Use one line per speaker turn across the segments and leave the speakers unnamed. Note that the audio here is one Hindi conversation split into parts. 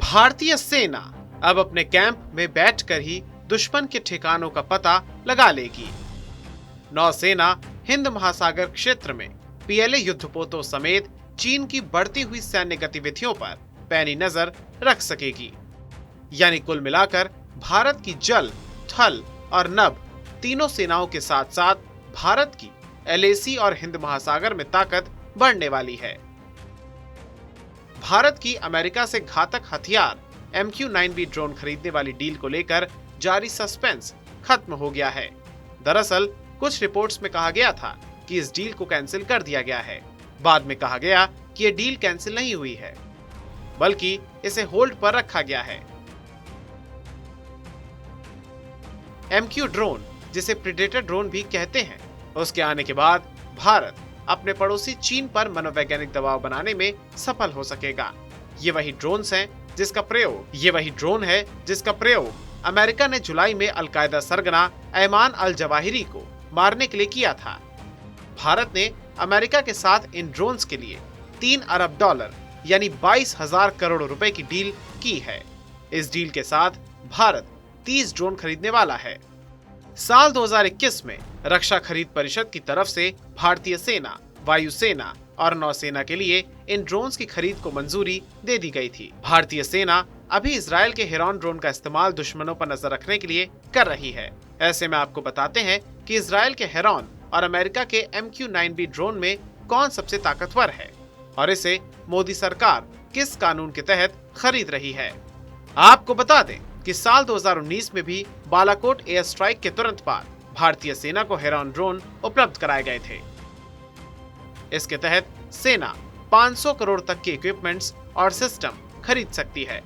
भारतीय सेना अब अपने कैंप में बैठकर ही दुश्मन के ठिकानों का पता लगा लेगी। नौसेना हिंद महासागर क्षेत्र में पीएलए युद्धपोतों समेत चीन की बढ़ती हुई सैन्य गतिविधियों पर पैनी नजर रख सकेगी। यानी कुल मिलाकर भारत की जल, थल और नभ तीनों सेनाओं के साथ साथ भारत की एलएसी और हिंद महासागर में ताकत बढ़ने वाली है। भारत की अमेरिका से घातक हथियार MQ-9B ड्रोन खरीदने वाली डील को लेकर जारी सस्पेंस खत्म हो गया है। दरअसल कुछ रिपोर्ट्स में कहा गया था कि इस डील को कैंसिल कर दिया गया है। बाद में कहा गया कि यह डील कैंसिल नहीं हुई है, बल्कि इसे होल्ड पर रखा गया है। MQ ड्रोन, जिसे प्रीडेटर ड्रोन भी कहते हैं, उसके आने के बाद भारत अपने पड़ोसी चीन पर मनोवैज्ञानिक दबाव बनाने में सफल हो सकेगा। ये वही ड्रोन है जिसका प्रयोग अमेरिका ने जुलाई में अलकायदा सरगना ऐमान अल जवाहिरी को मारने के लिए किया था। भारत ने अमेरिका के साथ इन ड्रोन्स के लिए $3 अरब यानी 22,000 करोड़ रुपए की डील की है। इस डील के साथ भारत 30 ड्रोन खरीदने वाला है। साल 2021 में रक्षा खरीद परिषद की तरफ से भारतीय सेना, वायुसेना और नौसेना के लिए इन ड्रोन्स की खरीद को मंजूरी दे दी गई थी। भारतीय सेना अभी इजरायल के हेरॉन ड्रोन का इस्तेमाल दुश्मनों पर नजर रखने के लिए कर रही है। ऐसे में आपको बताते हैं कि इजरायल के हेरॉन और अमेरिका के MQ-9B ड्रोन में कौन सबसे ताकतवर है और इसे मोदी सरकार किस कानून के तहत खरीद रही है। आपको बता दें कि साल 2019 में भी बालाकोट एयर स्ट्राइक के तुरंत बाद भारतीय सेना को हेरॉन ड्रोन उपलब्ध कराए गए थे। इसके तहत सेना 500 करोड़ तक के इक्विपमेंट्स और सिस्टम खरीद सकती है।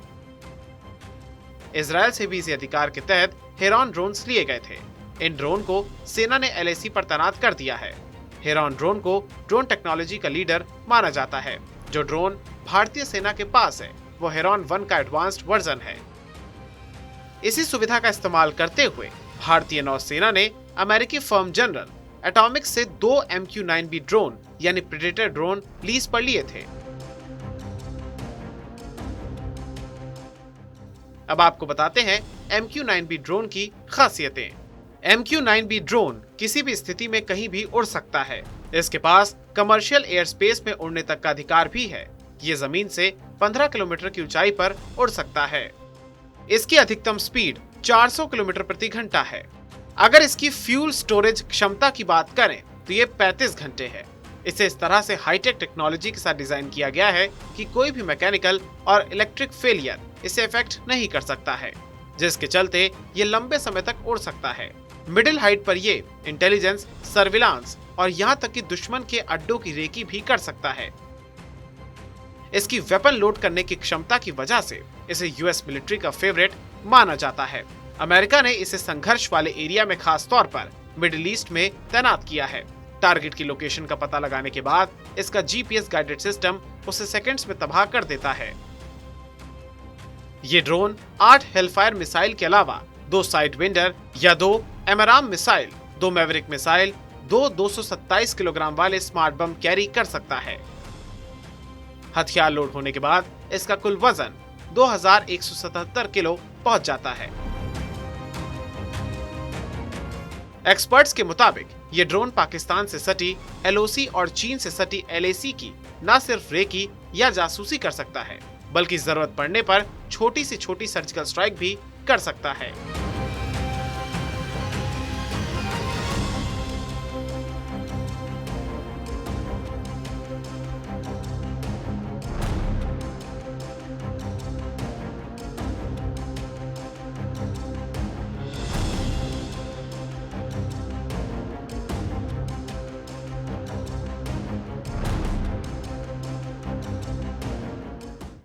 इजरायल से भी इसी अधिकार के तहत हेरॉन ड्रोन्स लिए गए थे। इन ड्रोन को सेना ने LAC पर तैनात कर दिया है। हेरॉन ड्रोन को ड्रोन टेक्नोलॉजी का लीडर माना जाता है। जो ड्रोन भारतीय सेना के पास है वो हेरॉन 1 का एडवांस्ड वर्जन है। इसी सुविधा का इस्तेमाल करते हुए भारतीय नौसेना ने अमेरिकी फर्म जनरल एटॉमिक्स से 2 MQ-9B ड्रोन यानी प्रेडेटर ड्रोन लीज पर लिए थे। अब आपको बताते हैं MQ-9B ड्रोन की खासियतें। MQ-9B ड्रोन किसी भी स्थिति में कहीं भी उड़ सकता है। इसके पास कमर्शियल एयर स्पेस में उड़ने तक का अधिकार भी है। ये जमीन से 15 किलोमीटर की ऊंचाई पर उड़ सकता है। इसकी अधिकतम स्पीड 400 किलोमीटर प्रति घंटा है। अगर इसकी फ्यूल स्टोरेज क्षमता की बात करें तो ये 35 घंटे है। इसे इस तरह से हाईटेक टेक्नोलॉजी के साथ डिजाइन किया गया है कि कोई भी मैकेनिकल और इलेक्ट्रिक फेलियर इसे इफेक्ट नहीं कर सकता है, जिसके चलते ये लंबे समय तक उड़ सकता है। मिडिल हाइट पर ये इंटेलिजेंस, सर्विलांस और यहाँ तक कि दुश्मन के अड्डों की रेकी भी कर सकता है। इसकी वेपन लोड करने की क्षमता की वजह से इसे US मिलिट्री का फेवरेट माना जाता है। अमेरिका ने इसे संघर्ष वाले एरिया में खास तौर पर मिडिल ईस्ट में तैनात किया है। टारगेट की लोकेशन का पता लगाने के बाद इसका GPS गाइडेड सिस्टम उसे सेकंड्स में तबाह कर देता है। ये ड्रोन 8 हेलफायर मिसाइल के अलावा 2 साइड विंडर या 2 एमराम मिसाइल, 2 मैवरिक मिसाइल, 2 227 किलोग्राम वाले स्मार्ट बम कैरी कर सकता है। हथियार लोड होने के बाद इसका कुल वजन 2177 किलो पहुंच जाता है। एक्सपर्ट्स के मुताबिक ये ड्रोन पाकिस्तान से सटी LOC और चीन से सटी LAC की न सिर्फ रेकी या जासूसी कर सकता है, बल्कि जरूरत पड़ने पर छोटी से छोटी सर्जिकल स्ट्राइक भी कर सकता है।